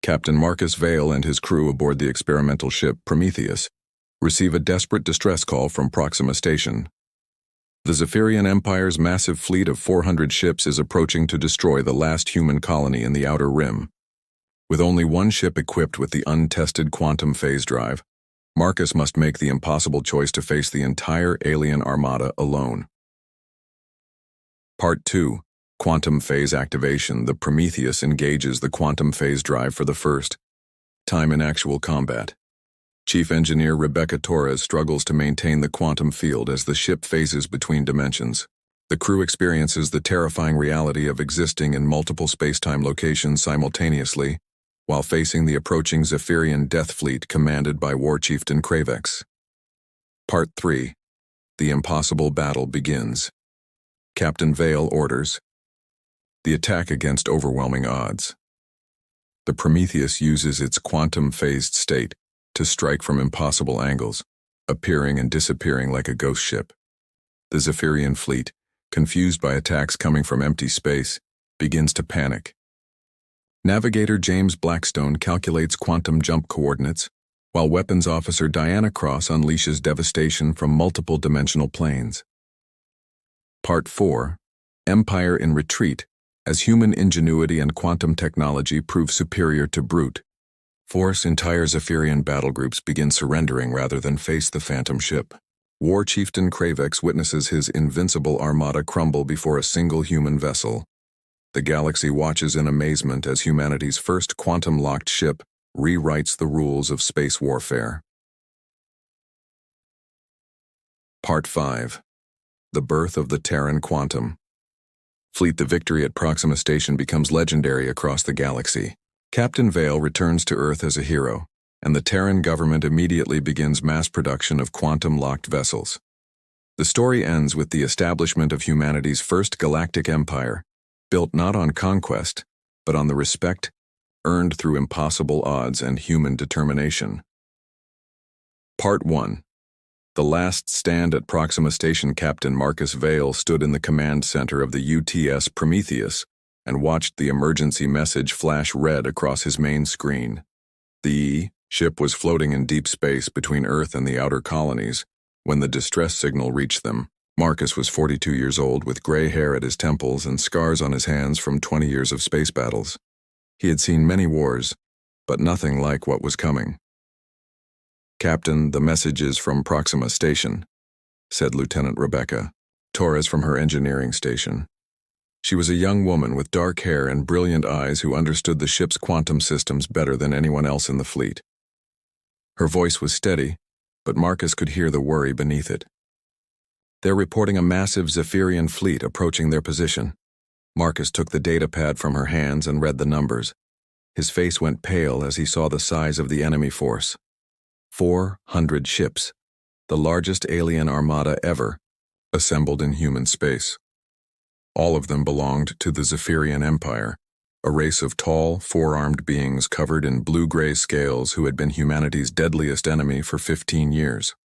Captain Marcus Vale and his crew aboard the experimental ship Prometheus receive a desperate distress call from Proxima Station. The Zephyrian Empire's massive fleet of 400 ships is approaching to destroy the last human colony in the Outer Rim. With only one ship equipped with the untested quantum phase drive, Marcus must make the impossible choice to face the entire alien armada alone. Part 2. Quantum Phase Activation. The Prometheus engages the quantum phase drive for the first time in actual combat. Chief Engineer Rebecca Torres struggles to maintain the quantum field as the ship phases between dimensions. The crew experiences the terrifying reality of existing in multiple space-time locations simultaneously, while facing the approaching Zephyrian death fleet commanded by War Chieftain Cravex. Part 3. The impossible battle begins. Captain Vale orders the attack against overwhelming odds. The Prometheus uses its quantum-phased state to strike from impossible angles, appearing and disappearing like a ghost ship. The Zephyrian fleet, confused by attacks coming from empty space, begins to panic. Navigator James Blackstone calculates quantum jump coordinates, while Weapons Officer Diana Cross unleashes devastation from multiple dimensional planes. Part 4. Empire in Retreat. As human ingenuity and quantum technology prove superior to brute force, entire Zephyrian battle groups begin surrendering rather than face the phantom ship. War Chieftain Cravex witnesses his invincible armada crumble before a single human vessel. The galaxy watches in amazement as humanity's first quantum-locked ship rewrites the rules of space warfare. Part 5. The Birth of the Terran Quantum. Fleet the victory at Proxima Station becomes legendary across the galaxy. Captain Vale returns to Earth as a hero, and the Terran government immediately begins mass production of quantum-locked vessels. The story ends with the establishment of humanity's first galactic empire, built not on conquest, but on the respect earned through impossible odds and human determination. Part 1. The Last Stand at Proxima Station. Captain Marcus Vale stood in the command center of the UTS Prometheus and watched the emergency message flash red across his main screen. The ship was floating in deep space between Earth and the outer colonies when the distress signal reached them. Marcus was 42 years old with gray hair at his temples and scars on his hands from 20 years of space battles. He had seen many wars, but nothing like what was coming. "Captain, the message is from Proxima Station," said Lieutenant Rebecca Torres from her engineering station. She was a young woman with dark hair and brilliant eyes who understood the ship's quantum systems better than anyone else in the fleet. Her voice was steady, but Marcus could hear the worry beneath it. "They're reporting a massive Zephyrian fleet approaching their position." Marcus took the data pad from her hands and read the numbers. His face went pale as he saw the size of the enemy force. 400 ships, the largest alien armada ever, assembled in human space. All of them belonged to the Zephyrian Empire, a race of tall, four-armed beings covered in blue-gray scales who had been humanity's deadliest enemy for 15 years.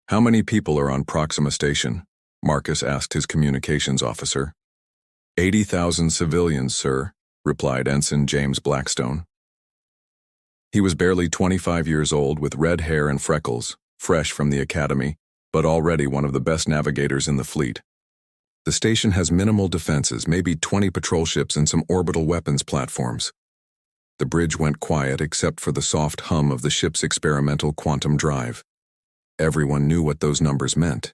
"How many people are on Proxima Station?" Marcus asked his communications officer. 80,000 civilians, sir," replied Ensign James Blackstone. He was barely 25 years old with red hair and freckles, fresh from the academy, but already one of the best navigators in the fleet. "The station has minimal defenses, maybe 20 patrol ships and some orbital weapons platforms." The bridge went quiet except for the soft hum of the ship's experimental quantum drive. Everyone knew what those numbers meant.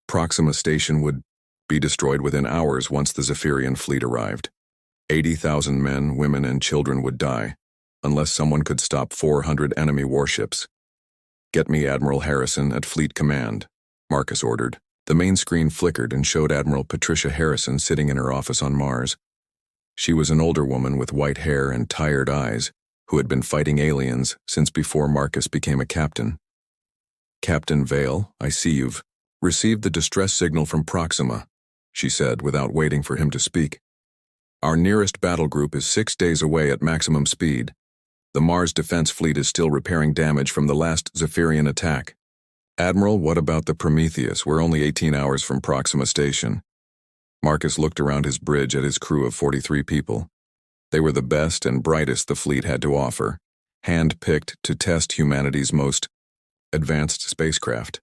Proxima Station would be destroyed within hours once the Zephyrian fleet arrived. 80,000 men, women, and children would die, unless someone could stop 400 enemy warships. "Get me Admiral Harrison at Fleet Command," Marcus ordered. The main screen flickered and showed Admiral Patricia Harrison sitting in her office on Mars. She was an older woman with white hair and tired eyes, who had been fighting aliens since before Marcus became a captain. "Captain Vale, I see you've received the distress signal from Proxima," she said without waiting for him to speak. "Our nearest battle group is 6 days away at maximum speed. The Mars Defense Fleet is still repairing damage from the last Zephyrian attack." "Admiral, what about the Prometheus? We're only 18 hours from Proxima Station." Marcus looked around his bridge at his crew of 43 people. They were the best and brightest the fleet had to offer, hand-picked to test humanity's most advanced spacecraft.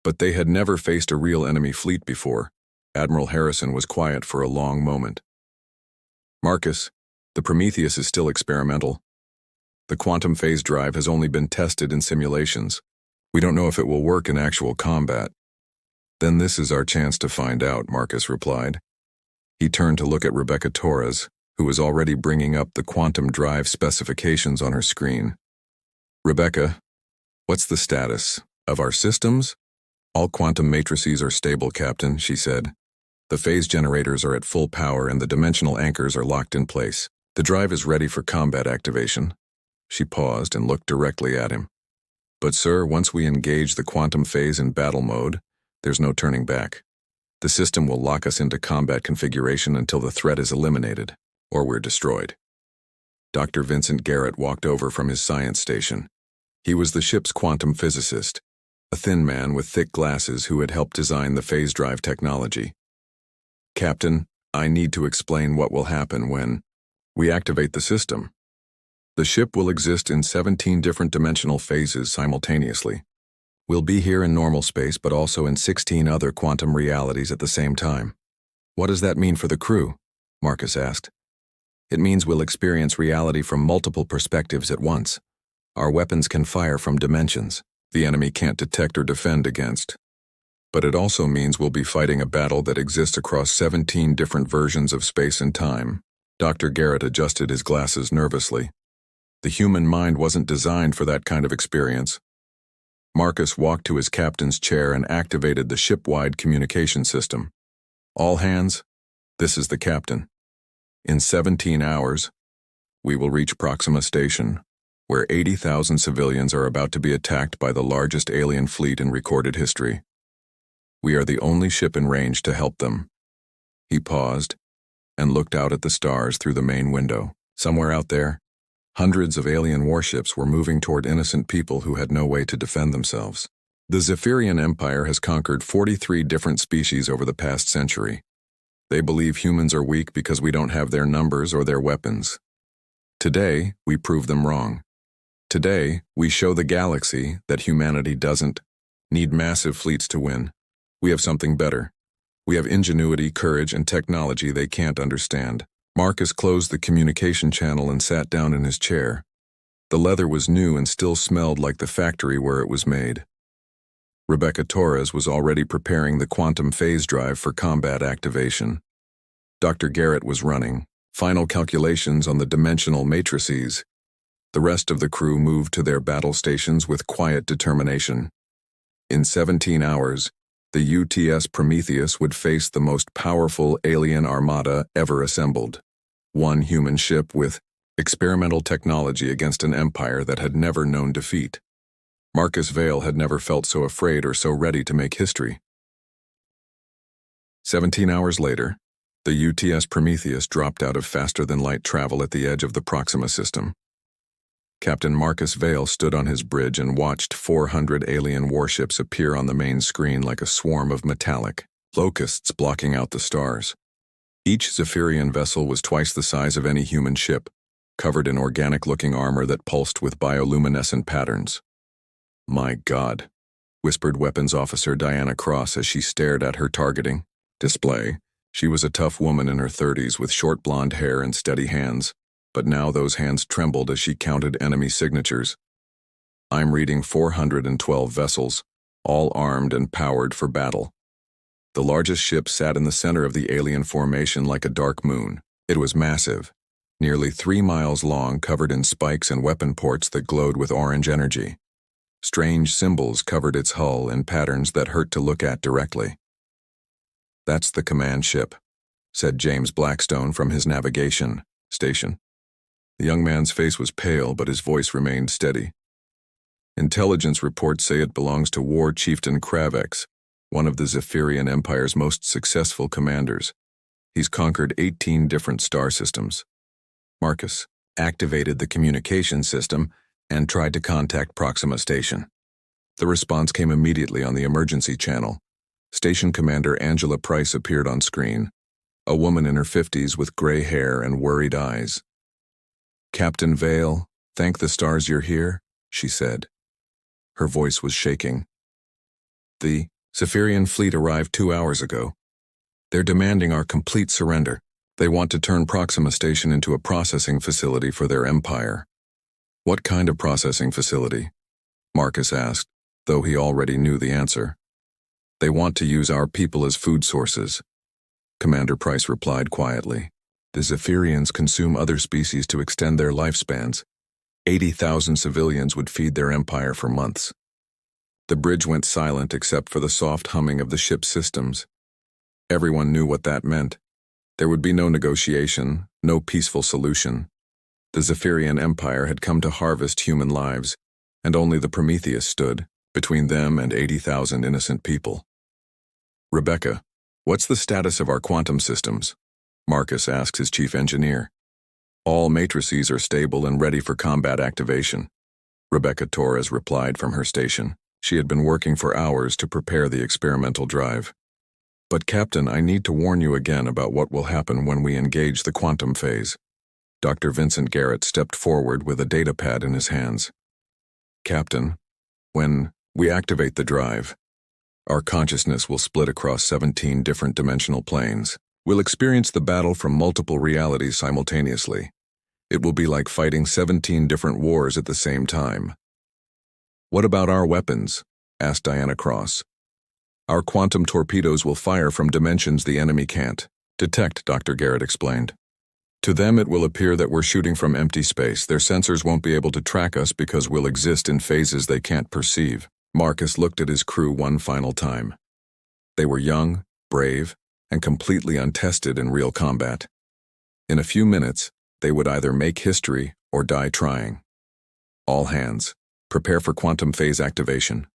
But they had never faced a real enemy fleet before. Admiral Harrison was quiet for a long moment. "Marcus, the Prometheus is still experimental. The quantum phase drive has only been tested in simulations. We don't know if it will work in actual combat." "Then this is our chance to find out," Marcus replied. He turned to look at Rebecca Torres, who was already bringing up the quantum drive specifications on her screen. "Rebecca, what's the status of our systems?" "All quantum matrices are stable, Captain," she said. "The phase generators are at full power and the dimensional anchors are locked in place. The drive is ready for combat activation." She paused and looked directly at him. "But sir, once we engage the quantum phase in battle mode, there's no turning back. The system will lock us into combat configuration until the threat is eliminated, or we're destroyed." Dr. Vincent Garrett walked over from his science station. He was the ship's quantum physicist, a thin man with thick glasses who had helped design the phase drive technology. "Captain, I need to explain what will happen when we activate the system. The ship will exist in 17 different dimensional phases simultaneously. We'll be here in normal space but also in 16 other quantum realities at the same time." "What does that mean for the crew?" Marcus asked. "It means we'll experience reality from multiple perspectives at once. Our weapons can fire from dimensions the enemy can't detect or defend against. But it also means we'll be fighting a battle that exists across 17 different versions of space and time." Dr. Garrett adjusted his glasses nervously. The human mind wasn't designed for that kind of experience. Marcus walked to his captain's chair and activated the ship-wide communication system. "All hands, this is the captain. In 17 hours, we will reach Proxima Station, where 80,000 civilians are about to be attacked by the largest alien fleet in recorded history. We are the only ship in range to help them." He paused and looked out at the stars through the main window. Somewhere out there, hundreds of alien warships were moving toward innocent people who had no way to defend themselves. The Zephyrian Empire has conquered 43 different species over the past century. They believe humans are weak because we don't have their numbers or their weapons. Today, we prove them wrong. Today, we show the galaxy that humanity doesn't need massive fleets to win. We have something better. We have ingenuity, courage, and technology they can't understand. Marcus closed the communication channel and sat down in his chair. The leather was new and still smelled like the factory where it was made. Rebecca Torres was already preparing the quantum phase drive for combat activation. Dr. Garrett was running final calculations on the dimensional matrices. The rest of the crew moved to their battle stations with quiet determination. In 17 hours, the UTS Prometheus would face the most powerful alien armada ever assembled. One human ship with experimental technology against an empire that had never known defeat. Marcus Vale had never felt so afraid or so ready to make history. 17 hours later, the UTS Prometheus dropped out of faster-than-light travel at the edge of the Proxima system. Captain Marcus Vale stood on his bridge and watched 400 alien warships appear on the main screen like a swarm of metallic locusts blocking out the stars. Each Zephyrian vessel was twice the size of any human ship, covered in organic-looking armor that pulsed with bioluminescent patterns. "My God," whispered Weapons Officer Diana Cross as she stared at her targeting display. She was a tough woman in her 30s with short blonde hair and steady hands, but now those hands trembled as she counted enemy signatures. "I'm reading 412 vessels, all armed and powered for battle." The largest ship sat in the center of the alien formation like a dark moon. It was massive, nearly 3 miles long, covered in spikes and weapon ports that glowed with orange energy. Strange symbols covered its hull in patterns that hurt to look at directly. "That's the command ship," said James Blackstone from his navigation station. The young man's face was pale, but his voice remained steady. "Intelligence reports say it belongs to War Chieftain Kravex, one of the Zephyrian Empire's most successful commanders. He's conquered 18 different star systems." Marcus activated the communication system and tried to contact Proxima Station. The response came immediately on the emergency channel. Station Commander Angela Price appeared on screen. a woman in her 50s with gray hair and worried eyes. "Captain Vale, thank the stars you're here," she said. Her voice was shaking. "The Zephyrian fleet arrived 2 hours ago. They're demanding our complete surrender. They want to turn Proxima Station into a processing facility for their empire." "What kind of processing facility?" Marcus asked, though he already knew the answer. "They want to use our people as food sources," Commander Price replied quietly. "The Zephyrians consume other species to extend their lifespans. 80,000 civilians would feed their empire for months." The bridge went silent except for the soft humming of the ship's systems. Everyone knew what that meant. There would be no negotiation, no peaceful solution. The Zephyrian Empire had come to harvest human lives, and only the Prometheus stood between them and 80,000 innocent people. "Rebecca, what's the status of our quantum systems?" Marcus asked his chief engineer. "All matrices are stable and ready for combat activation," Rebecca Torres replied from her station. She had been working for hours to prepare the experimental drive. "But Captain, I need to warn you again about what will happen when we engage the quantum phase." Dr. Vincent Garrett stepped forward with a datapad in his hands. "Captain, when we activate the drive, our consciousness will split across 17 different dimensional planes. We'll experience the battle from multiple realities simultaneously. It will be like fighting 17 different wars at the same time." "What about our weapons?" asked Diana Cross. "Our quantum torpedoes will fire from dimensions the enemy can't detect," Dr. Garrett explained. "To them it will appear that we're shooting from empty space. Their sensors won't be able to track us because we'll exist in phases they can't perceive." Marcus looked at his crew one final time. They were young, brave, and completely untested in real combat. In a few minutes, they would either make history or die trying. "All hands, prepare for quantum phase activation,"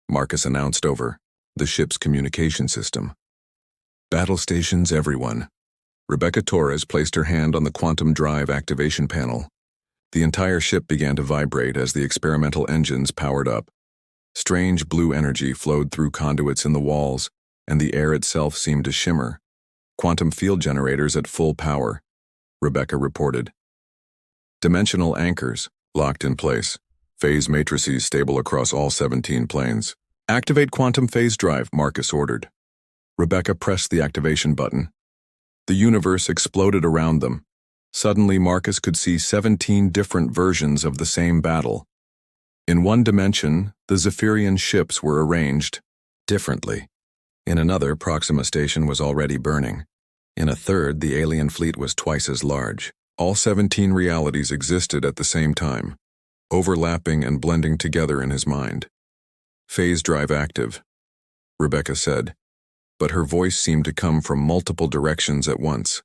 Marcus announced over the ship's communication system. "Battle stations, everyone." Rebecca Torres placed her hand on the quantum drive activation panel. The entire ship began to vibrate as the experimental engines powered up. Strange blue energy flowed through conduits in the walls, and the air itself seemed to shimmer. "Quantum field generators at full power," Rebecca reported. "Dimensional anchors locked in place. Phase matrices stable across all 17 planes. Activate quantum phase drive," Marcus ordered. Rebecca pressed the activation button. The universe exploded around them. Suddenly, Marcus could see 17 different versions of the same battle. In one dimension, the Zephyrian ships were arranged differently. In another, Proxima Station was already burning. In a third, the alien fleet was twice as large. All 17 realities existed at the same time, overlapping and blending together in his mind. "Phase drive active," Rebecca said, but her voice seemed to come from multiple directions at once.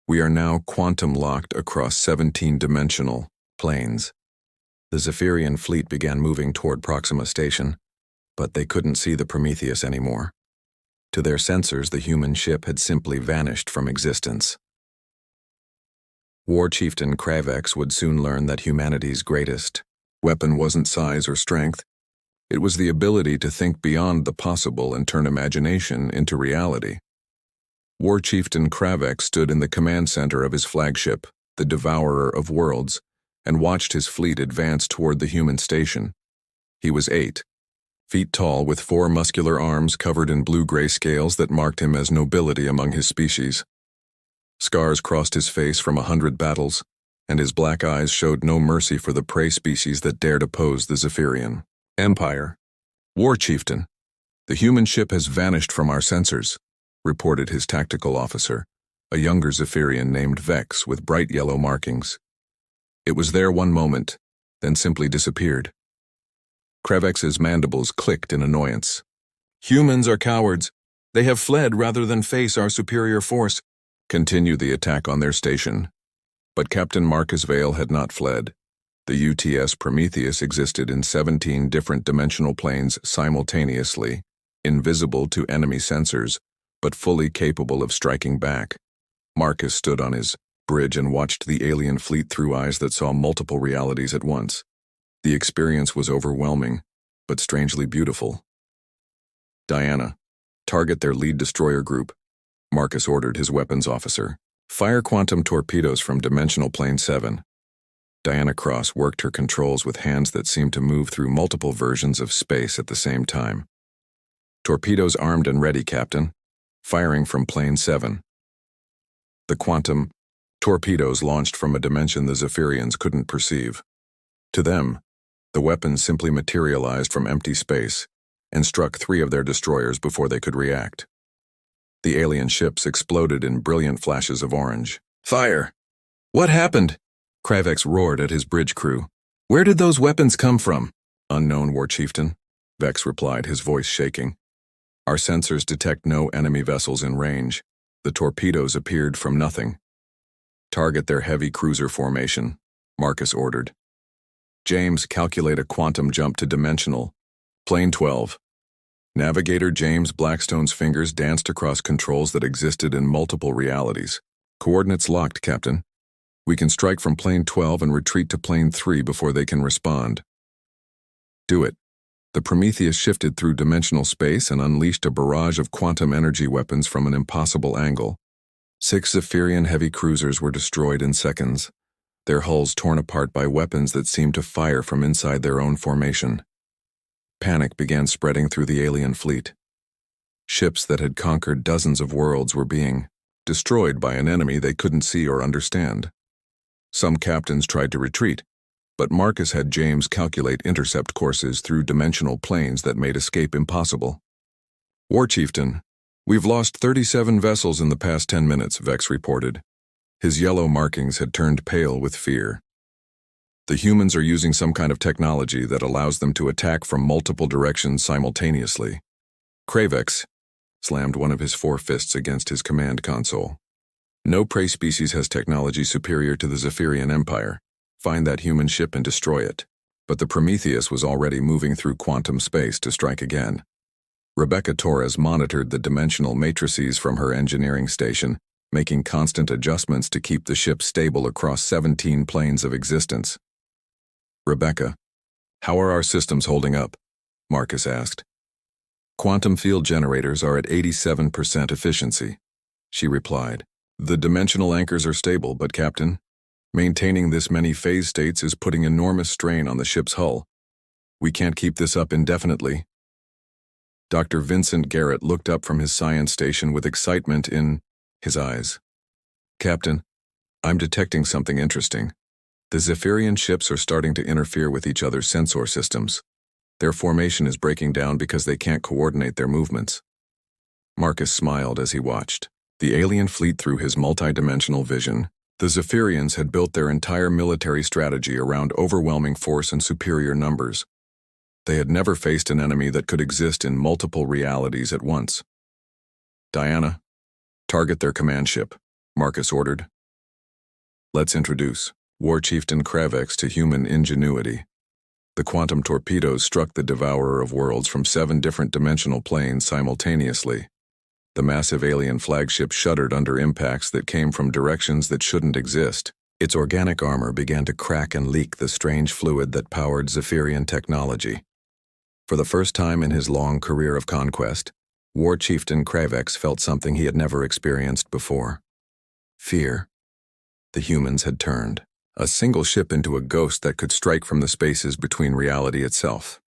"We are now quantum locked across 17 dimensional planes." The Zephyrian fleet began moving toward Proxima Station, but they couldn't see the Prometheus anymore. To their sensors, the human ship had simply vanished from existence. War Chieftain Kravex would soon learn that humanity's greatest weapon wasn't size or strength. It was the ability to think beyond the possible and turn imagination into reality. War Chieftain Kravex stood in the command center of his flagship, the Devourer of Worlds, and watched his fleet advance toward the human station. He was 8 feet tall, with 4 muscular arms covered in blue-gray scales that marked him as nobility among his species. Scars crossed his face from 100 battles, and his black eyes showed no mercy for the prey species that dared oppose the Zephyrian Empire. "War Chieftain, the human ship has vanished from our sensors," reported his tactical officer, a younger Zephyrian named Vex with bright yellow markings. "It was there one moment, then simply disappeared." Kravex's mandibles clicked in annoyance. "Humans are cowards. They have fled rather than face our superior force. Continue the attack on their station." But Captain Marcus Vale had not fled. The UTS Prometheus existed in 17 different dimensional planes simultaneously, invisible to enemy sensors, but fully capable of striking back. Marcus stood on his bridge and watched the alien fleet through eyes that saw multiple realities at once. The experience was overwhelming, but strangely beautiful. "Diana, target their lead destroyer group. Marcus ordered his weapons officer. Fire quantum torpedoes from Dimensional Plane 7. Diana Cross worked her controls with hands that seemed to move through multiple versions of space at the same time. Torpedoes armed and ready, Captain. Firing from Plane 7. The quantum torpedoes launched from a dimension the Zephyrians couldn't perceive. To them, the weapons simply materialized from empty space and struck 3 of their destroyers before they could react. The alien ships exploded in brilliant flashes of orange. Fire! What happened? Kravex roared at his bridge crew. Where did those weapons come from? Unknown, War Chieftain, Vex replied, his voice shaking. Our sensors detect no enemy vessels in range. The torpedoes appeared from nothing. Target their heavy cruiser formation, Marcus ordered. James, calculate a quantum jump to Dimensional Plane 12. Navigator James Blackstone's fingers danced across controls that existed in multiple realities. Coordinates locked, Captain. We can strike from Plane 12 and retreat to Plane 3 before they can respond. Do it. The Prometheus shifted through dimensional space and unleashed a barrage of quantum energy weapons from an impossible angle. 6 Zephyrian heavy cruisers were destroyed in seconds, their hulls torn apart by weapons that seemed to fire from inside their own formation. Panic began spreading through the alien fleet. Ships that had conquered dozens of worlds were being destroyed by an enemy they couldn't see or understand. Some captains tried to retreat, but Marcus had James calculate intercept courses through dimensional planes that made escape impossible. War Chieftain, we've lost 37 vessels in the past 10 minutes, Vex reported. His yellow markings had turned pale with fear. The humans are using some kind of technology that allows them to attack from multiple directions simultaneously. Kravex slammed one of his 4 fists against his command console. No prey species has technology superior to the Zephyrian Empire. Find that human ship and destroy it. But the Prometheus was already moving through quantum space to strike again. Rebecca Torres monitored the dimensional matrices from her engineering station, making constant adjustments to keep the ship stable across 17 planes of existence. Rebecca, how are our systems holding up? Marcus asked. Quantum field generators are at 87% efficiency, she replied. The dimensional anchors are stable, but Captain, maintaining this many phase states is putting enormous strain on the ship's hull. We can't keep this up indefinitely. Dr. Vincent Garrett looked up from his science station with excitement in his eyes. Captain, I'm detecting something interesting. The Zephyrian ships are starting to interfere with each other's sensor systems. Their formation is breaking down because they can't coordinate their movements. Marcus smiled as he watched. The alien fleet through his multidimensional vision. The Zephyrians had built their entire military strategy around overwhelming force and superior numbers. They had never faced an enemy that could exist in multiple realities at once. Diana, target their command ship, Marcus ordered. Let's introduce War Chieftain Kravex to human ingenuity. The quantum torpedoes struck the devourer of worlds from 7 different dimensional planes simultaneously. The massive alien flagship shuddered under impacts that came from directions that shouldn't exist. Its organic armor began to crack and leak the strange fluid that powered Zephyrian technology. For the first time in his long career of conquest, War Chieftain Kravex felt something he had never experienced before. Fear. The humans had turned a single ship into a ghost that could strike from the spaces between reality itself.